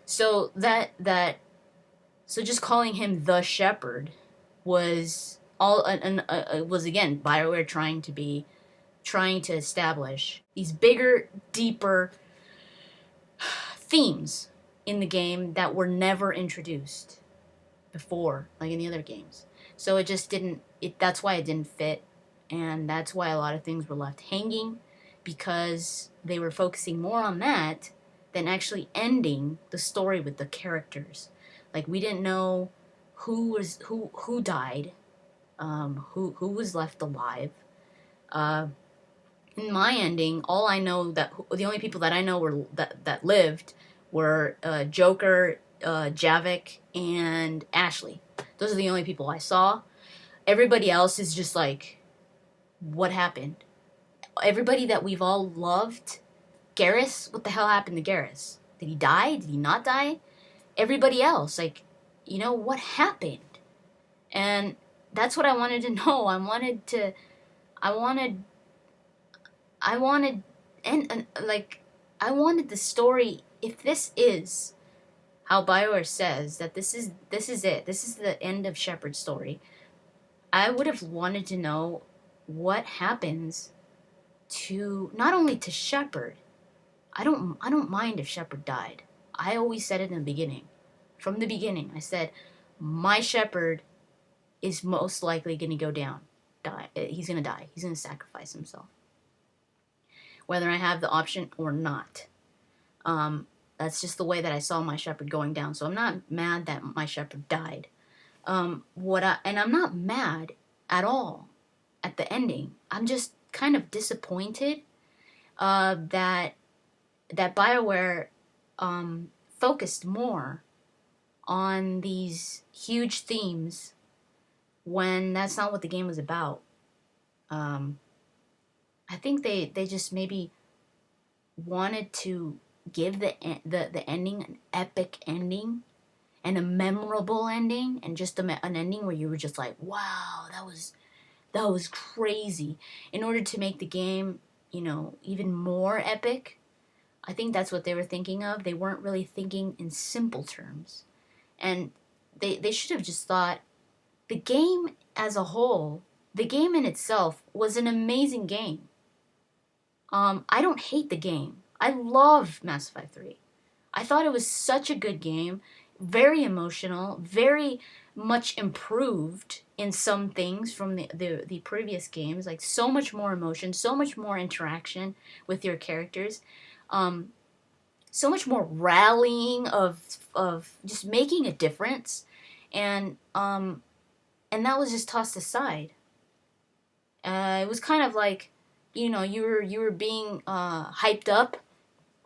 So so just calling him the Shepherd was was again BioWare trying to establish these bigger, deeper themes in the game that were never introduced before, like in the other games. So it just didn't. That's why it didn't fit, and that's why a lot of things were left hanging, because they were focusing more on that than actually ending the story with the characters. Like we didn't know who died, who was left alive. Uh, in my ending, all I know that the only people that I know were that lived were Joker, Javik, and Ashley. Those are the only people I saw. Everybody else is just like, what happened? Everybody that we've all loved, Garrus, what the hell happened to Garrus? Did he die? Did he not die? Everybody else, like, what happened? And that's what I wanted to know. I wanted I wanted and like I wanted the story. If this is how BioWare says that this is it. This is the end of Shepard's story. I would have wanted to know what happens to not only to Shepard. I don't mind if Shepard died. I always said it in the beginning. From the beginning, I said my Shepard is most likely going to go down. Die. He's going to die. He's going to sacrifice himself. Whether I have the option or not. That's just the way that I saw my Shepard going down. So I'm not mad that my Shepard died. And I'm not mad at all at the ending. I'm just kind of disappointed that BioWare focused more on these huge themes when that's not what the game was about. I think they just maybe wanted to give the ending an epic ending and a memorable ending, and just an ending where you were just like, wow, that was crazy, in order to make the game, even more epic. I think that's what they were thinking of. They weren't really thinking in simple terms. And they should have just thought the game as a whole, the game in itself was an amazing game. I don't hate the game. I love Mass Effect 3. I thought it was such a good game, very emotional, very much improved in some things from the previous games, like so much more emotion, so much more interaction with your characters, um, so much more rallying of just making a difference, and that was just tossed aside. It was kind of like, you were being hyped up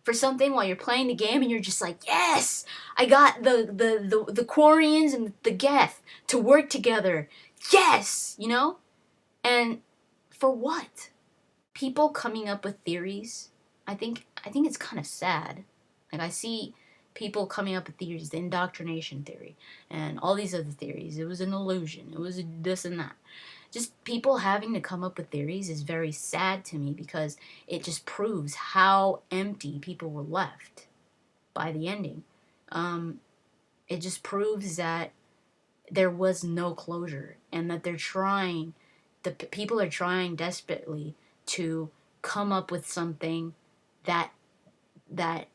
for something while you're playing the game, and you're just like, yes, I got the Quarians and the Geth to work together. Yes, and for what? People coming up with theories. I think it's kind of sad. Like I see people coming up with theories, the indoctrination theory, and all these other theories. It was an illusion. It was this and that. Just people having to come up with theories is very sad to me, because it just proves how empty people were left by the ending. Um, it just proves that there was no closure, and that people are trying desperately to come up with something that that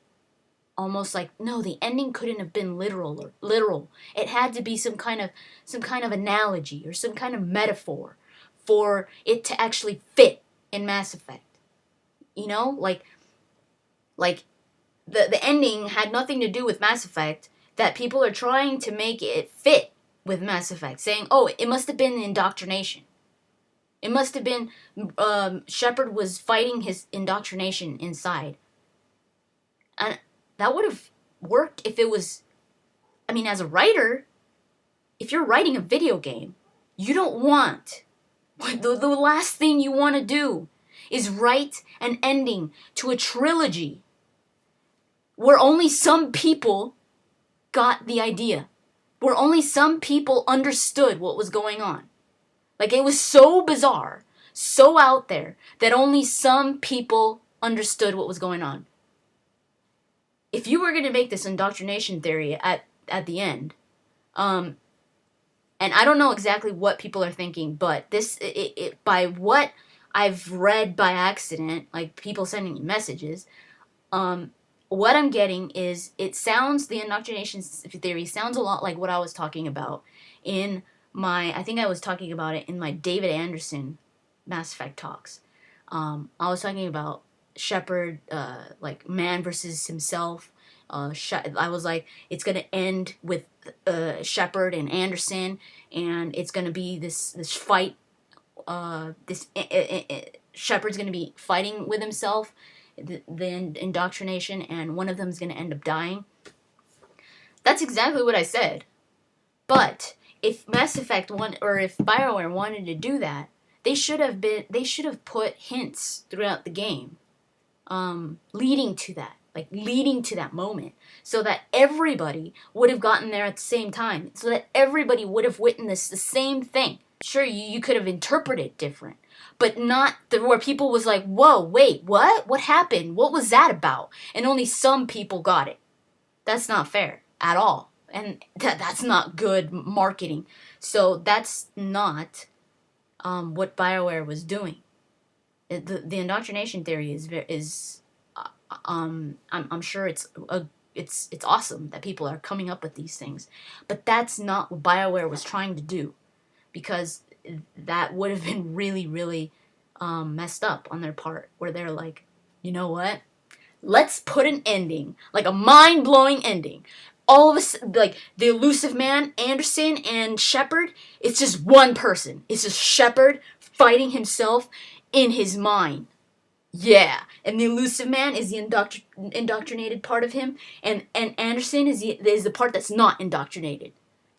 almost like, no, the ending couldn't have been literal. It had to be some kind of analogy or some kind of metaphor for it to actually fit in Mass Effect. Like the ending had nothing to do with Mass Effect, that people are trying to make it fit with Mass Effect, saying, oh, it must have been indoctrination. It must have been Shepard was fighting his indoctrination inside. And that would have worked if it was, I mean, as a writer, if you're writing a video game, you don't want, the last thing you want to do is write an ending to a trilogy where only some people got the idea, where only some people understood what was going on. Like, it was so bizarre, so out there, that only some people understood what was going on. if you were going to make this indoctrination theory at the end, and I don't know exactly what people are thinking, but this, by what I've read by accident, like people sending me messages, what I'm getting is the indoctrination theory sounds a lot like what I was talking about in I think I was talking about it in my David Anderson Mass Effect talks. I was talking about Shepard, like man versus himself. I was like, it's gonna end with Shepard and Anderson, and it's gonna be this fight. Shepard's gonna be fighting with himself, the indoctrination, and one of them is gonna end up dying. That's exactly what I said. But if Mass Effect or if BioWare wanted to do that, they should have put hints throughout the game, leading to that moment, so that everybody would have gotten there at the same time, so that everybody would have witnessed the same thing. Sure, you could have interpreted it different, but not where people was like, whoa, wait, what happened? What was that about? And only some people got it. That's not fair at all. And that's not good marketing. So that's not what BioWare was doing. The indoctrination theory is I'm sure it's awesome that people are coming up with these things, but that's not what BioWare was trying to do, because that would have been really, really messed up on their part, where they're like, you know what? Let's put an ending, like a mind-blowing ending. All of us, like the Illusive Man, Anderson, and Shepard, it's just one person. It's just Shepard fighting himself in his mind. Yeah, and the Illusive Man is the indoctrinated part of him, and Anderson is the part that's not indoctrinated.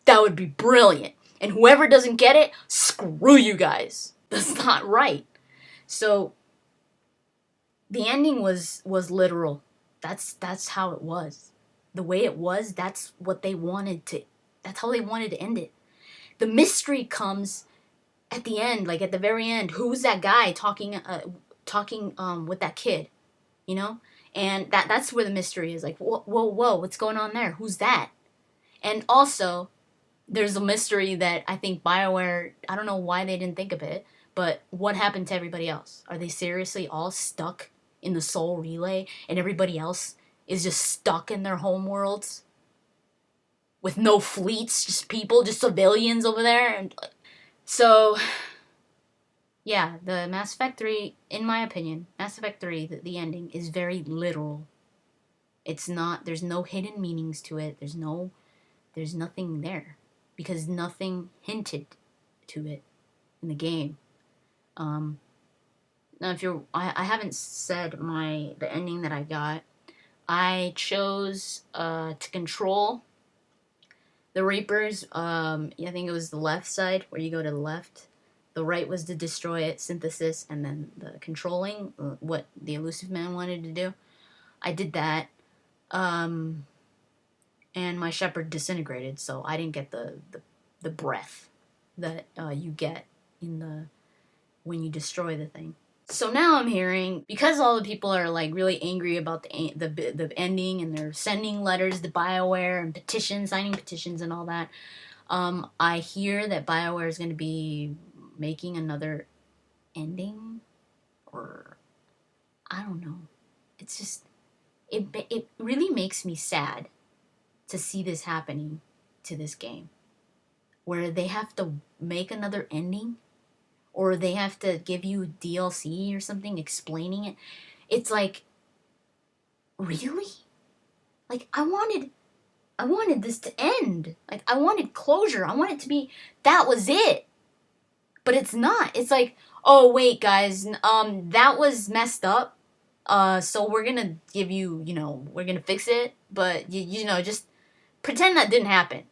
That would be brilliant. And whoever doesn't get it, screw you guys. That's not right. So the ending was literal. That's how it was. The way it was, that's how they wanted to end it. The mystery comes at the end, like at the very end. Who's that guy talking with that kid, you know? And that's where the mystery is. Like, whoa, what's going on there? Who's that? And also, there's a mystery that I think BioWare, I don't know why they didn't think of it, but what happened to everybody else? Are they seriously all stuck in the Soul Relay, and everybody else is just stuck in their home worlds with no fleets, just people, just civilians over there? And so, yeah, the Mass Effect 3, in my opinion, Mass Effect 3, the ending is very literal. It's not, there's no hidden meanings to it. There's nothing there, because nothing hinted to it in the game. Now, I haven't said the ending that I got. I chose to control the Reapers. I think it was the left side, where you go to the left. The right was to destroy it, synthesis, and then the controlling, what the Illusive Man wanted to do. I did that. And my Shepard disintegrated, so I didn't get the breath that you get when you destroy the thing. So now I'm hearing, because all the people are like really angry about the ending, and they're sending letters to BioWare and signing petitions and all that. I hear that BioWare is going to be making another ending, or I don't know. It's just it really makes me sad to see this happening to this game, where they have to make another ending, or they have to give you DLC or something explaining it. It's like, really? Like, I wanted this to end. Like, I wanted closure. I want it to be, that was it. But it's not. It's like, oh wait guys, that was messed up. So we're gonna give you, we're gonna fix it, but just pretend that didn't happen.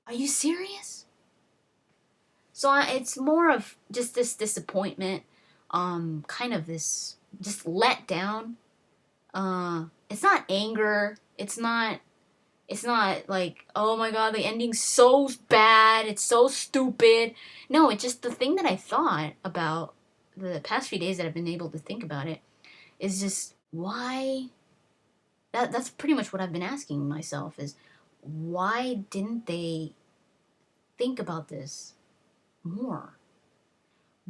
Are you serious? So it's more of just this disappointment, kind of this just let down. It's not anger. It's not like, oh my god, the ending's so bad, it's so stupid. No, it's just the thing that I thought about the past few days that I've been able to think about it is just, why That's pretty much what I've been asking myself is, why didn't they think about this more?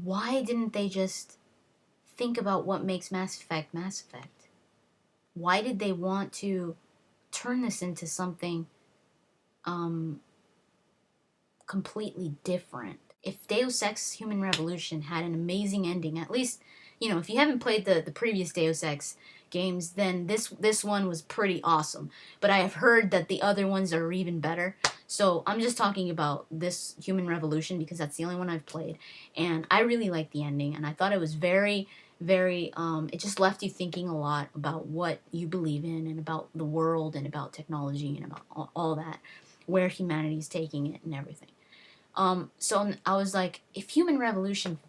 Why didn't they just think about what makes Mass Effect Mass Effect? Why did they want to turn this into something um, completely different? If Deus Ex Human Revolution had an amazing ending, at least, if you haven't played the previous Deus Ex games, then this one was pretty awesome. But I have heard that the other ones are even better. So I'm just talking about this Human Revolution because that's the only one I've played. And I really liked the ending, and I thought it was very, very, it just left you thinking a lot about what you believe in and about the world and about technology and about all that, where humanity's taking it and everything. So I was like, if Human Revolution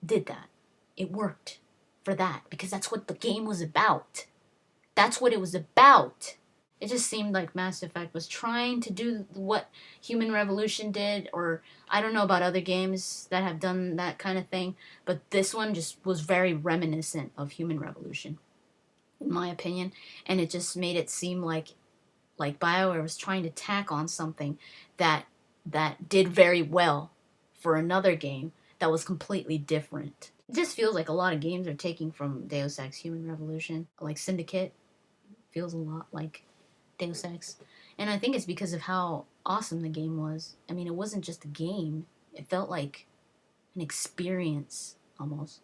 did that, it worked for that because that's what the game was about. That's what it was about. It just seemed like Mass Effect was trying to do what Human Revolution did, or I don't know about other games that have done that kind of thing, but this one just was very reminiscent of Human Revolution, in my opinion, and it just made it seem like BioWare was trying to tack on something that did very well for another game that was completely different. It just feels like a lot of games are taking from Deus Ex Human Revolution. Like Syndicate feels a lot like Deus Ex. And I think it's because of how awesome the game was. I mean, it wasn't just a game. It felt like an experience almost.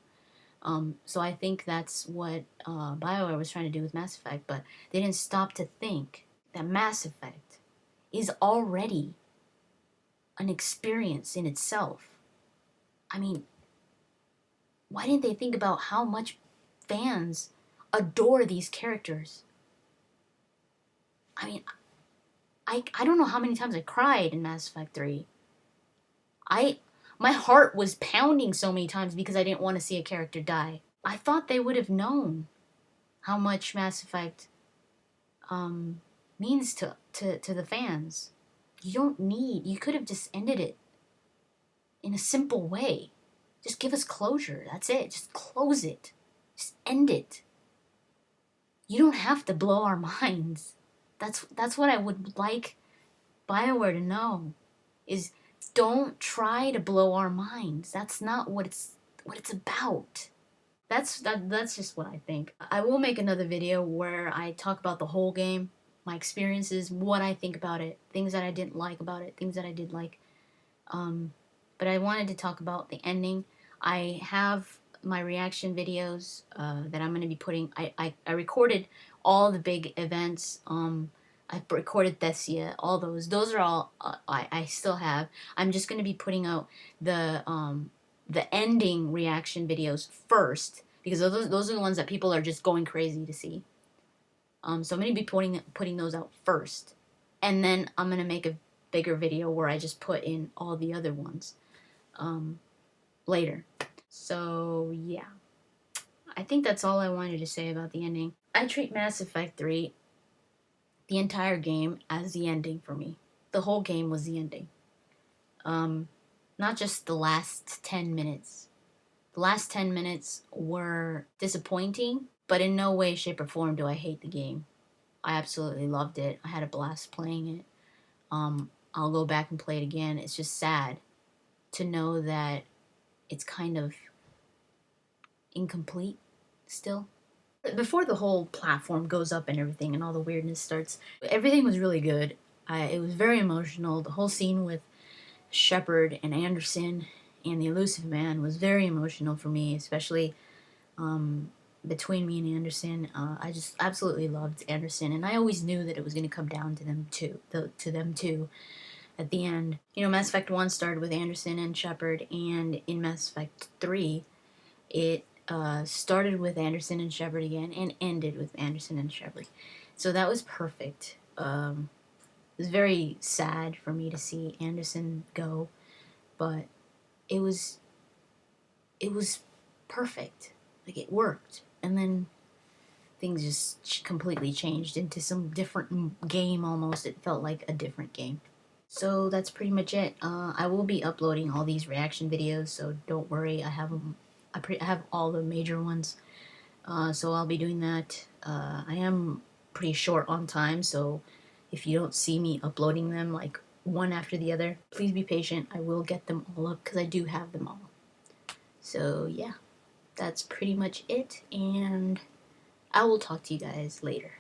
So I think that's what BioWare was trying to do with Mass Effect, but they didn't stop to think that Mass Effect is already an experience in itself. I mean, why didn't they think about how much fans adore these characters? I mean, I don't know how many times I cried in Mass Effect 3. My heart was pounding so many times because I didn't want to see a character die. I thought they would have known how much Mass Effect means to the fans. You could have just ended it in a simple way. Just give us closure. That's it. Just close it. Just end it. You don't have to blow our minds. That's what I would like BioWare to know is don't try to blow our minds. That's not what it's about. That's just what I think. I will make another video where I talk about the whole game, my experiences, what I think about it, things that I didn't like about it, things that I did like. But I wanted to talk about the ending. I have my reaction videos that I'm going to be putting. I recorded all the big events. I recorded Thessia, all those. Those are all I still have. I'm just going to be putting out the ending reaction videos first because those are the ones that people are just going crazy to see. So I'm going to be putting those out first, and then I'm going to make a bigger video where I just put in all the other ones later. So yeah, I think that's all I wanted to say about the ending. I treat Mass Effect 3, the entire game, as the ending for me. The whole game was the ending. Not just the last 10 minutes. The last 10 minutes were disappointing, but in no way, shape, or form do I hate the game. I absolutely loved it. I had a blast playing it. I'll go back and play it again. It's just sad to know that it's kind of incomplete still. Before the whole platform goes up and everything and all the weirdness starts, everything was really good. It was very emotional. The whole scene with Shepard and Anderson and the Elusive Man was very emotional for me, especially between me and Anderson. I just absolutely loved Anderson, and I always knew that it was going to come down to them too, at the end. Mass Effect 1 started with Anderson and Shepard, and in Mass Effect 3, it started with Anderson and Shepard again and ended with Anderson and Shepard. So that was perfect. It was very sad for me to see Anderson go, but it was perfect. Like, it worked. And then things just completely changed into some different game almost. It felt like a different game. So that's pretty much it. I will be uploading all these reaction videos, so don't worry. I have them. I have all the major ones. So I'll be doing that. I am pretty short on time, so if you don't see me uploading them like one after the other, please be patient. I will get them all up because I do have them all. So yeah, that's pretty much it, and I will talk to you guys later.